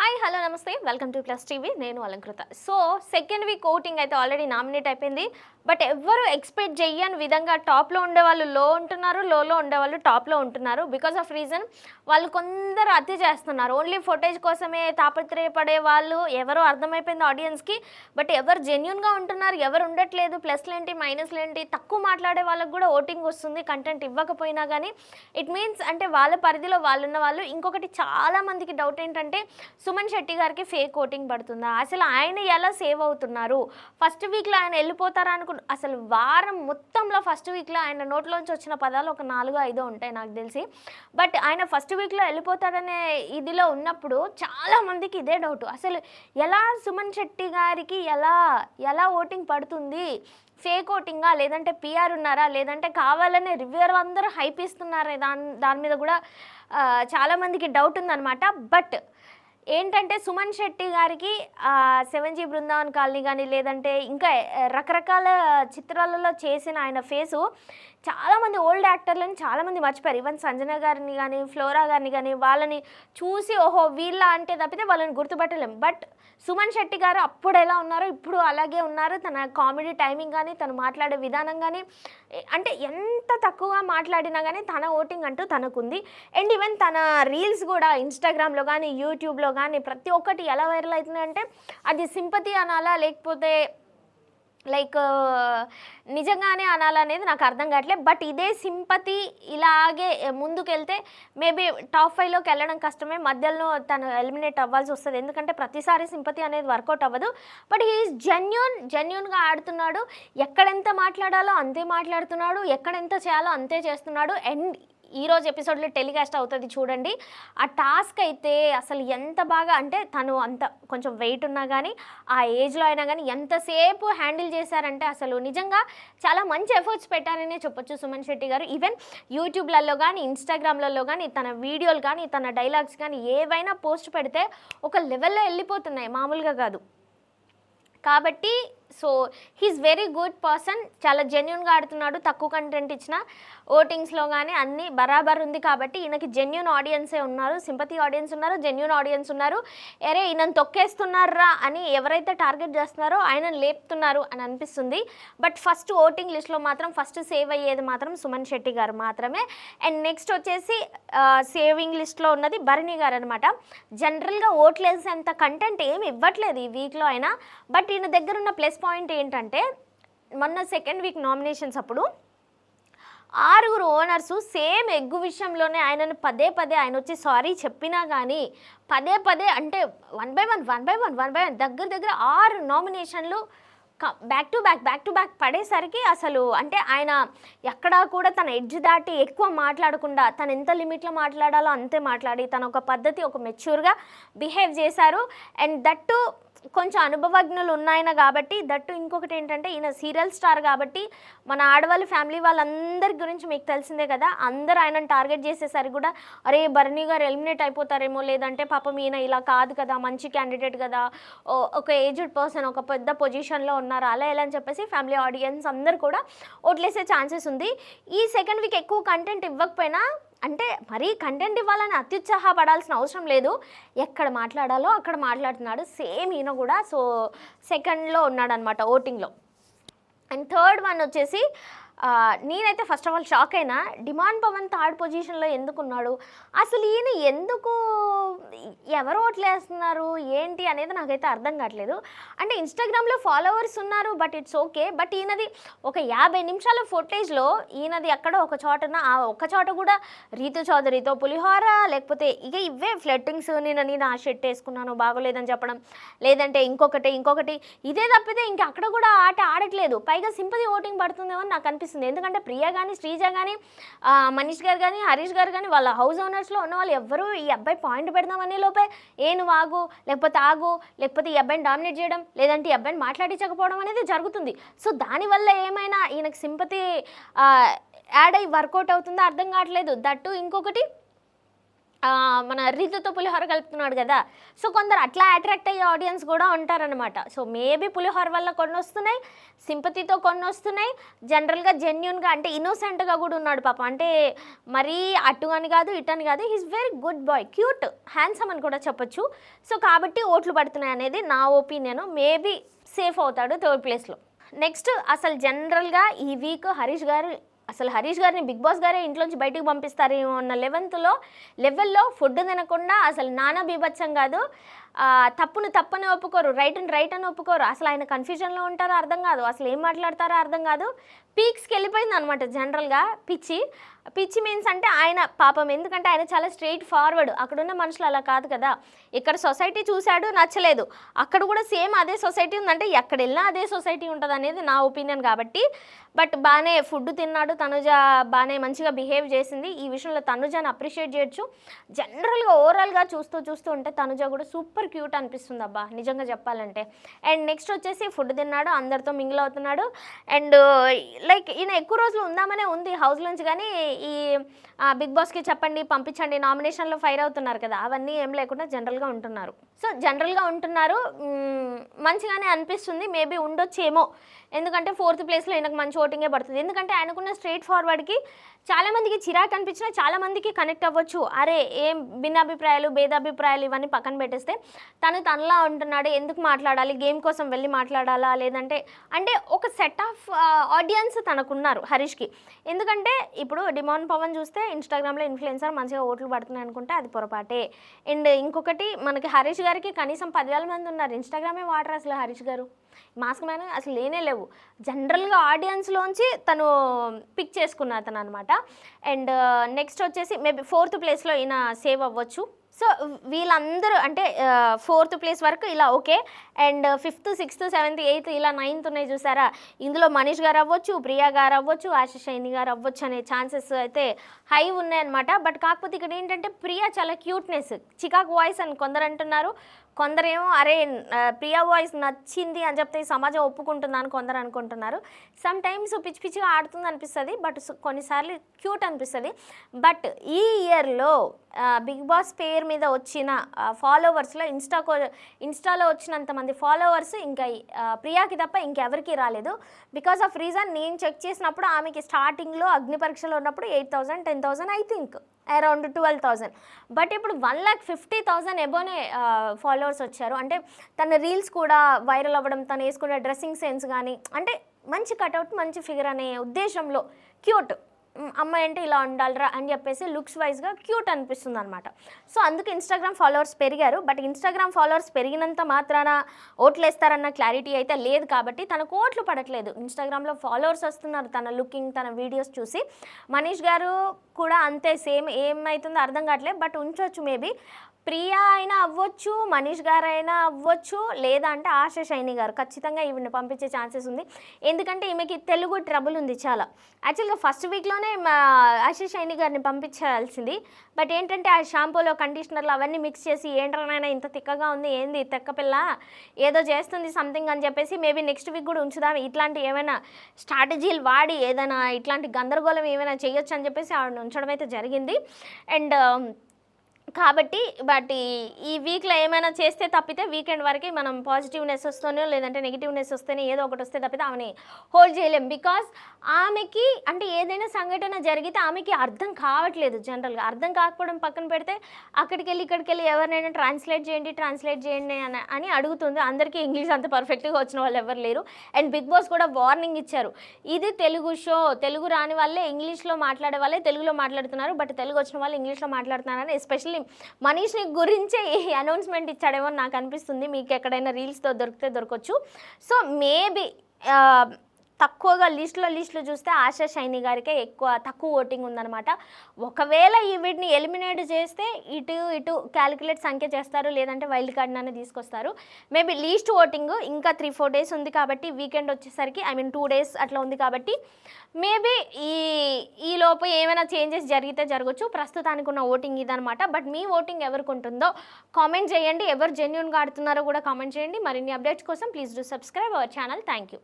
Hi hello నమస్తే welcome to plus TV నేను Alankrita. So second week voting అయితే already nominate అయిపోయింది. బట్ ఎవ్వరు ఎక్స్పెక్ట్ చేయని విధంగా టాప్లో ఉండేవాళ్ళు లో ఉంటున్నారు, లోలో ఉండేవాళ్ళు టాప్లో ఉంటున్నారు. బికాస్ ఆఫ్ రీజన్ వాళ్ళు కొందరు అతి చేస్తున్నారు. ఓన్లీ ఫుటేజ్ కోసమే తాపత్రయపడే వాళ్ళు ఎవరో అర్థమైపోయింది ఆడియన్స్కి. బట్ ఎవరు జెన్యున్గా ఉంటున్నారు, ఎవరు ఉండట్లేదు, ప్లస్లేంటి మైనస్లేంటి, తక్కువ మాట్లాడే వాళ్ళకి కూడా ఓటింగ్ వస్తుంది కంటెంట్ ఇవ్వకపోయినా కానీ. ఇట్ మీన్స్ అంటే వాళ్ళ పరిధిలో వాళ్ళు ఉన్న వాళ్ళు. ఇంకొకటి చాలామందికి డౌట్ ఏంటంటే సుమన్ శెట్టి గారికి ఫేక్ ఓటింగ్ పడుతుందా, అసలు ఆయన ఎలా సేవ్ అవుతున్నారు, ఫస్ట్ వీక్లో ఆయన వెళ్ళిపోతారా అసలు వారం మొత్తంలో ఫస్ట్ వీక్లో ఆయన నోట్లోంచి వచ్చిన పదాలు ఒక 4-5 ఉంటాయి నాకు తెలిసి. బట్ ఆయన ఫస్ట్ వీక్లో వెళ్ళిపోతాడనే ఇదిలో ఉన్నప్పుడు చాలామందికి ఇదే డౌట్, అసలు ఎలా సుమన్ శెట్టి గారికి ఎలా ఓటింగ్ పడుతుంది, ఫేక్ ఓటింగా లేదంటే పిఆర్ ఉన్నారా, లేదంటే కావాలనే రివ్యూర్ అందరూ హైప్ ఇస్తున్నారా, దాని మీద కూడా చాలామందికి డౌట్ ఉందన్నమాట. బట్ ఏంటంటే సుమన్ శెట్టి గారికి 7G బృందావన్ కాలనీ కానీ లేదంటే ఇంకా రకరకాల చిత్రాలలో చేసిన ఆయన ఫేసు చాలామంది ఓల్డ్ యాక్టర్లను చాలామంది మర్చిపోయారు. ఈవెన్ సంజన గారిని కానీ ఫ్లోరా గారిని కానీ వాళ్ళని చూసి ఓహో వీళ్ళ అంటే తప్పితే వాళ్ళని గుర్తుపట్టలేం. బట్ సుమన్ శెట్టి గారు అప్పుడు ఎలా ఉన్నారో ఇప్పుడు అలాగే ఉన్నారు. తన కామెడీ టైమింగ్ కానీ తను మాట్లాడే విధానం కానీ అంటే ఎంత తక్కువగా మాట్లాడినా కానీ తన ఓటింగ్ అంటూ తనకుంది. అండ్ ఈవెన్ తన రీల్స్ కూడా ఇన్స్టాగ్రామ్లో కానీ యూట్యూబ్లో కానీ ప్రతి ఒక్కటి ఎలా వైరల్ అవుతుందంటే అది సింపతి అనాలా లేకపోతే లైక్ నిజంగానే అనాలనేది నాకు అర్థం కావట్లేదు. బట్ ఇదే సింపతి ఇలాగే ముందుకెళ్తే మేబీ టాప్ 5లోకి వెళ్ళడం కష్టమే, మధ్యలో తను ఎలిమినేట్ అవ్వాల్సి వస్తుంది. ఎందుకంటే ప్రతిసారి సింపతి అనేది వర్కౌట్ అవ్వదు. బట్ హీఈస్ జెన్యూన్గా ఆడుతున్నాడు. ఎక్కడెంత మాట్లాడాలో అంతే మాట్లాడుతున్నాడు, ఎక్కడెంత చేయాలో అంతే చేస్తున్నాడు. అండ్ ఈరోజు ఎపిసోడ్లో టెలికాస్ట్ అవుతుంది చూడండి. ఆ టాస్క్ అయితే అసలు ఎంత బాగా అంటే తను అంత కొంచెం వెయిట్ ఉన్నా కానీ ఆ ఏజ్లో అయినా కానీ ఎంతసేపు హ్యాండిల్ చేశారంటే అసలు నిజంగా చాలా మంచి ఎఫర్ట్స్ పెట్టారనే చెప్పొచ్చు సుమన్ శెట్టి గారు. ఈవెన్ యూట్యూబ్లలో కానీ ఇన్స్టాగ్రామ్లలో కానీ తన వీడియోలు కానీ తన డైలాగ్స్ కానీ ఏవైనా పోస్ట్ పెడితే ఒక లెవెల్లో వెళ్ళిపోతున్నాయి, మామూలుగా కాదు. కాబట్టి so he's very good person, చాలా జెన్యున్గా ఆడుతున్నాడు. తక్కువ కంటెంట్ ఇచ్చిన ఓటింగ్స్లో కానీ అన్నీ బరాబర్ ఉంది. కాబట్టి ఈయనకి జెన్యున్ ఆడియన్సే ఉన్నారు, సింపతి ఆడియన్స్ ఉన్నారు, జెన్యున్ ఆడియన్స్ ఉన్నారు. అరే ఈయనను తొక్కేస్తున్నారా అని ఎవరైతే టార్గెట్ చేస్తున్నారో ఆయనను లేపుతున్నారు అని అనిపిస్తుంది. బట్ ఫస్ట్ ఓటింగ్ లిస్ట్లో మాత్రం ఫస్ట్ సేవ్ అయ్యేది మాత్రం సుమన్ శెట్టి గారు మాత్రమే. అండ్ నెక్స్ట్ వచ్చేసి సేవింగ్ లిస్ట్లో ఉన్నది భరణి గారు అనమాట. జనరల్గా ఓట్లు వేసేంత కంటెంట్ ఏమి ఇవ్వట్లేదు ఈ వీక్లో అయినా. బట్ ఈయన దగ్గర ఉన్న ప్లస్ పాయింట్ ఏంటంటే మొన్న సెకండ్ వీక్ నామినేషన్స్ అప్పుడు 6 ఓనర్స్ సేమ్ ఎగ్గు విషయంలోనే ఆయనను పదే ఆయన వచ్చి సారీ చెప్పినా కానీ పదే అంటే వన్ బై వన్ దగ్గర 6 నామినేషన్లు బ్యాక్ టు బ్యాక్ పడేసరికి అసలు అంటే ఆయన ఎక్కడా కూడా తన ఎడ్జ్ దాటి ఎక్కువ మాట్లాడకుండా తను ఎంత లిమిట్లో మాట్లాడాలో అంతే మాట్లాడి తన ఒక పద్ధతి ఒక మెచ్యూర్గా బిహేవ్ చేశారు. అండ్ దట్టు కొంచెం అనుభవజ్ఞులు ఉన్నాయన కాబట్టి దట్టు ఇంకొకటి ఏంటంటే ఈయన సీరియల్ స్టార్ కాబట్టి మన ఆడవాళ్ళ ఫ్యామిలీ వాళ్ళందరి గురించి మీకు తెలిసిందే కదా. అందరూ ఆయనను టార్గెట్ చేసేసరికి కూడా అరే భరణి గారు ఎలిమినేట్ అయిపోతారేమో, లేదంటే పాపం ఈయన ఇలా కాదు కదా, మంచి క్యాండిడేట్ కదా, ఒక ఏజ్డ్ పర్సన్ ఒక పెద్ద పొజిషన్లో ఉన్నారు, అలా ఎలా అని చెప్పేసి ఫ్యామిలీ ఆడియన్స్ అందరు కూడా ఓట్లేసే ఛాన్సెస్ ఉంది. ఈ సెకండ్ వీక్ ఎక్కువ కంటెంట్ ఇవ్వకపోయినా అంటే మరీ కంటెంట్ ఇవ్వాలని అత్యుత్సాహపడాల్సిన అవసరం లేదు, ఎక్కడ మాట్లాడాలో అక్కడ మాట్లాడుతున్నాడు సేమ్ ఈయన కూడా. సో సెకండ్లో ఉన్నాడు అనమాట ఓటింగ్లో. అండ్ థర్డ్ వన్ వచ్చేసి నేనైతే ఫస్ట్ ఆఫ్ ఆల్ షాక్ అయినా, డిమాండ్ పవన్ థర్డ్ పొజిషన్లో ఎందుకు ఉన్నాడు, అసలు ఈయన ఎందుకు ఎవరు ఓట్లు వేస్తున్నారు ఏంటి అనేది నాకైతే అర్థం కావట్లేదు. అంటే ఇన్స్టాగ్రామ్లో ఫాలోవర్స్ ఉన్నారు బట్ ఇట్స్ ఓకే. బట్ ఈయనది ఒక 50 నిమిషాల ఫుటేజ్లో ఈయనది ఎక్కడో ఒక చోటన ఆ ఒక్క చోట కూడా రీతు చౌదరితో పులిహోర లేకపోతే ఇక ఇవే ఫ్లెట్టింగ్స్, నేను ఆ షర్ట్ వేసుకున్నాను బాగోలేదని చెప్పడం, లేదంటే ఇంకొకటి ఇదే తప్పితే ఇంకా అక్కడ కూడా ఆట ఆడట్లేదు. పైగా సింపతి ఓటింగ్ పడుతుందేమో నాకు అనిపిస్తుంది. ఎందుకంటే ప్రియా కానీ శ్రీజ కానీ మనీష్ గారు కానీ హరీష్ గారు కానీ వాళ్ళ హౌస్ ఓనర్స్లో ఉన్న వాళ్ళు ఎవ్వరూ ఈ అబ్బాయి పాయింట్ పెడదామనే లోపే నువ్వు ఆగు లేకపోతే ఈ అబ్బాయిని డామినేట్ చేయడం లేదంటే ఈ అబ్బాయిని మాట్లాడించకపోవడం అనేది జరుగుతుంది. సో దానివల్ల ఏమైనా ఈయనకు సింపతి యాడ్ అయ్యి వర్కౌట్ అవుతుందో అర్థం కావట్లేదు. దట్టు ఇంకొకటి మన రీతుతో పులిహోర కలుపుతున్నాడు కదా, సో కొందరు అట్లా అట్రాక్ట్ అయ్యే ఆడియన్స్ కూడా ఉంటారనమాట. సో మేబీ పులిహోర వల్ల కొన్ని వస్తున్నాయి, సింపతితో కొన్ని వస్తున్నాయి, జనరల్గా జెన్యున్గా అంటే ఇన్నోసెంట్గా కూడా ఉన్నాడు పాపం. అంటే మరీ అటు అని కాదు ఇటు అని కాదు, he's very good boy, cute, handsome అని కూడా చెప్పొచ్చు. సో కాబట్టి ఓట్లు పడుతున్నాయి అనేది నా ఒపీనియన్. మేబీ సేఫ్ అవుతాడు థర్డ్ ప్లేస్లో. నెక్స్ట్ అసలు జనరల్గా ఈ వీక్ హరీష్ గారిని బిగ్ బాస్ గారే ఇంట్లోంచి బయటికి పంపిస్తారేమో అన్న లెవెల్లో ఫుడ్ తినకుండా అసలు నానా బీభత్సం కాదు. తప్పుని తప్పని ఒప్పుకోరు, రైట్ అని ఒప్పుకోరు. అసలు ఆయన కన్ఫ్యూజన్లో ఉంటారో అర్థం కాదు, అసలు ఏం మాట్లాడతారో అర్థం కాదు. పీక్స్కి వెళ్ళిపోయింది అనమాట జనరల్గా. పిచ్చి మీన్స్ అంటే ఆయన పాపం, ఎందుకంటే ఆయన చాలా స్ట్రైట్ ఫార్వర్డ్. అక్కడున్న మనుషులు అలా కాదు కదా. ఇక్కడ సొసైటీ చూశాడు, నచ్చలేదు. అక్కడ కూడా సేమ్ అదే సొసైటీ ఉందంటే ఎక్కడ వెళ్ళినా అదే సొసైటీ ఉంటుంది అనేది నా ఒపీనియన్. కాబట్టి బట్ బాగానే ఫుడ్ తిన్నాడు. తనుజ బాగానే మంచిగా బిహేవ్ చేసింది. ఈ విషయంలో తనుజని అప్రిషియేట్ చేయొచ్చు. జనరల్గా ఓవరాల్గా చూస్తూ ఉంటే తనుజ కూడా సూపర్ క్యూట్ అనిపిస్తుంది అబ్బా, నిజంగా చెప్పాలంటే. అండ్ నెక్స్ట్ వచ్చేసి ఫుడ్ తిన్నాడు, అందరితో మింగిల్ అవుతున్నాడు. అండ్ లైక్ ఈయన ఎక్కువ రోజులు ఉందామనే ఉంది హౌస్లోంచి, కానీ ఈ బిగ్ బాస్కి చెప్పండి పంపించండి నామినేషన్లో ఫైర్ అవుతున్నారు కదా, అవన్నీ ఏం లేకుండా జనరల్గా ఉంటున్నారు. మంచిగానే అనిపిస్తుంది. మేబీ ఉండొచ్చేమో, ఎందుకంటే ఫోర్త్ ప్లేస్లో ఈయనకు మంచి ఓటింగే పడుతుంది. ఎందుకంటే ఆయనకున్న స్ట్రైట్ ఫార్వర్డ్కి చాలామందికి చిరాకు అనిపించినా చాలామందికి కనెక్ట్ అవ్వచ్చు. అరే ఏం భిన్నాభిప్రాయాలు భేదాభిప్రాయాలు ఇవన్నీ పక్కన పెట్టేస్తే తనలా ఉంటున్నాడు, ఎందుకు మాట్లాడాలి, గేమ్ కోసం వెళ్ళి మాట్లాడాలా, లేదంటే అంటే ఒక సెట్ ఆఫ్ ఆడియన్స్ తనకున్నారు హరీష్కి. ఎందుకంటే ఇప్పుడు డిమాండ్ పవన్ చూస్తే ఇన్స్టాగ్రామ్లో ఇన్ఫ్లుయెన్సర్ మంచిగా ఓట్లు పడుతున్నాయి అనుకుంటే అది పొరపాటే. అండ్ ఇంకొకటి మనకి హరీష్ గారికి కనీసం 10,000 మంది ఉన్నారు, ఇన్స్టాగ్రామే వాడరు అసలు హరీష్ గారు. మాస్క్ మ్యాన్ అసలు లేనే లేవు. జనరల్గా ఆడియన్స్లోంచి తను పిక్ చేసుకున్న అతను అనమాట. అండ్ నెక్స్ట్ వచ్చేసి మేబీ ఫోర్త్ ప్లేస్లో ఈయన సేవ్ అవ్వచ్చు. సో వీళ్ళందరూ అంటే ఫోర్త్ ప్లేస్ వరకు ఇలా okay. And 5th 6th 7th 8th ఇలా 9th ఉన్నాయి చూసారా, ఇందులో మనీష్ గారు అవ్వచ్చు, ప్రియా గారు అవ్వచ్చు, ఆశిష్ షైని గారు అవ్వచ్చు అనే ఛాన్సెస్ అయితే హై ఉన్నాయన్నమాట. బట్ కాకపోతే ఇక్కడ ఏంటంటే ప్రియా చాలా క్యూట్నెస్, చికాక్ వాయిస్ అని కొందరు అంటున్నారు. కొందరేమో అరే ప్రియా వాయిస్ నచ్చింది అని చెప్తే ఈ సమాజం ఒప్పుకుంటుందా అని కొందరు అనుకుంటున్నారు. సమ్ టైమ్స్ పిచ్చిగా ఆడుతుంది అనిపిస్తుంది, బట్ కొన్నిసార్లు క్యూట్ అనిపిస్తుంది. బట్ ఈ ఇయర్లో బిగ్ బాస్ పేరు మీద వచ్చిన ఫాలోవర్స్లో ఇన్స్టాలో వచ్చినంత మంది ఫాలోవర్స్ ఇంకా ప్రియాకి తప్ప ఇంకెవరికి రాలేదు. బికాస్ ఆఫ్ రీజన్ నేను చెక్ చేసినప్పుడు ఆమెకి స్టార్టింగ్లో అగ్ని పరీక్షలో ఉన్నప్పుడు 8,000 10,000 ఐ థింక్ అరౌండ్ 12,000. బట్ ఇప్పుడు 1,50,000 ఎబోనే ఫాలోవర్స్ వచ్చారు. అంటే తన రీల్స్ కూడా వైరల్ అవ్వడం, తను వేసుకునే డ్రెస్సింగ్ సెన్స్ కానీ, అంటే మంచి కటౌట్ మంచి ఫిగర్ అనే ఉద్దేశంలో క్యూట్ అమ్మాయి అంటే ఇలా ఉండాలిరా అని చెప్పేసి లుక్స్ వైజ్గా క్యూట్ అనిపిస్తుంది అనమాట. సో అందుకే ఇన్స్టాగ్రామ్ ఫాలోవర్స్ పెరిగారు. బట్ ఇన్స్టాగ్రామ్ ఫాలోవర్స్ పెరిగినంత మాత్రాన ఓట్లు వేస్తారన్న క్లారిటీ అయితే లేదు. కాబట్టి తనకు ఓట్లు పడట్లేదు, ఇన్స్టాగ్రామ్లో ఫాలోవర్స్ వస్తున్నారు తన లుకింగ్ తన వీడియోస్ చూసి. మనీష్ గారు కూడా అంతే, సేమ్ ఏమవుతుందో అర్థం కావట్లేదు. బట్ ఉంచవచ్చు, మేబీ ప్రియా అయినా అవ్వచ్చు, మనీష్ గారు అయినా అవ్వచ్చు, లేదా అంటే ఆశా షైని గారు ఖచ్చితంగా ఈవిని పంపించే ఛాన్సెస్ ఉంది. ఎందుకంటే ఈమెకి తెలుగు ట్రబుల్ ఉంది చాలా. యాక్చువల్గా ఫస్ట్ వీక్లోనే ఆశా షైని గారిని పంపించాల్సింది. బట్ ఏంటంటే ఆ షాంపూలో కండిషనర్లు అవన్నీ మిక్స్ చేసి ఏంటనైనా ఇంత తిక్కగా ఉంది, ఏంది తెక్కపిల్ల ఏదో చేస్తుంది సంథింగ్ అని చెప్పేసి మేబీ నెక్స్ట్ వీక్ కూడా ఉంచుదాం, ఇట్లాంటి ఏమైనా స్ట్రాటజీలు వాడి ఏదైనా ఇట్లాంటి గందరగోళం ఏమైనా చేయొచ్చు అని చెప్పేసి ఆవిడ ఉంచడం అయితే జరిగింది. అండ్ కాబట్టి బట్ ఈ వీక్లో ఏమైనా చేస్తే తప్పితే వీకెండ్ వరకు మనం పాజిటివ్నెస్ వస్తేనే లేదంటే నెగిటివ్నెస్ వస్తేనే ఏదో ఒకటి వస్తే తప్పితే ఆమెని హోల్డ్ చేయలేం. బికాస్ ఆమెకి అంటే ఏదైనా సంఘటన జరిగితే ఆమెకి అర్థం కావట్లేదు. జనరల్గా అర్థం కాకపోవడం పక్కన పెడితే అక్కడికి వెళ్ళి ఎవరినైనా ట్రాన్స్లేట్ చేయండి అని అడుగుతుంది. అందరికీ ఇంగ్లీష్ అంత పర్ఫెక్ట్గా వచ్చిన వాళ్ళు ఎవరు లేరు. అండ్ బిగ్ బాస్ కూడా వార్నింగ్ ఇచ్చారు, ఇది తెలుగు షో, తెలుగు రాని వాళ్ళే ఇంగ్లీష్లో మాట్లాడే వాళ్ళే తెలుగులో మాట్లాడుతున్నారు, బట్ తెలుగు వచ్చిన వాళ్ళు ఇంగ్లీష్లో మాట్లాడుతున్నారని ఎస్పెషల్లీ మనీష్ని గురించే ఈ అనౌన్స్మెంట్ ఇచ్చాడేమో నాకు అనిపిస్తుంది. మీకు ఎక్కడైనా రీల్స్తో దొరకచ్చు. సో మేబీ తక్కువగా లిస్టులో చూస్తే ఆశా షైని గారికే తక్కువ ఓటింగ్ ఉందన్నమాట. ఒకవేళ ఈ వీటిని ఎలిమినేట్ చేస్తే ఇటు క్యాలిక్యులేట్ సంఖ్య చేస్తారు, లేదంటే వైల్డ్ కార్డ్ అనేది తీసుకొస్తారు. మేబీ లీస్ట్ ఓటింగ్ ఇంకా 3-4 days ఉంది కాబట్టి, వీకెండ్ వచ్చేసరికి 2 days అట్లా ఉంది కాబట్టి మేబీ ఈ లోపు ఏమైనా చేంజెస్ జరిగితే జరగచ్చు. ప్రస్తుతానికి ఉన్న ఓటింగ్ ఇదనమాట. బట్ మీ ఓటింగ్ ఎవరికి ఉంటుందో కామెంట్ చేయండి, ఎవరు జెన్యూన్గా ఆడుతున్నారో కూడా కామెంట్ చేయండి. మరిన్ని అప్డేట్స్ కోసం please do subscribe our channel. Thank you.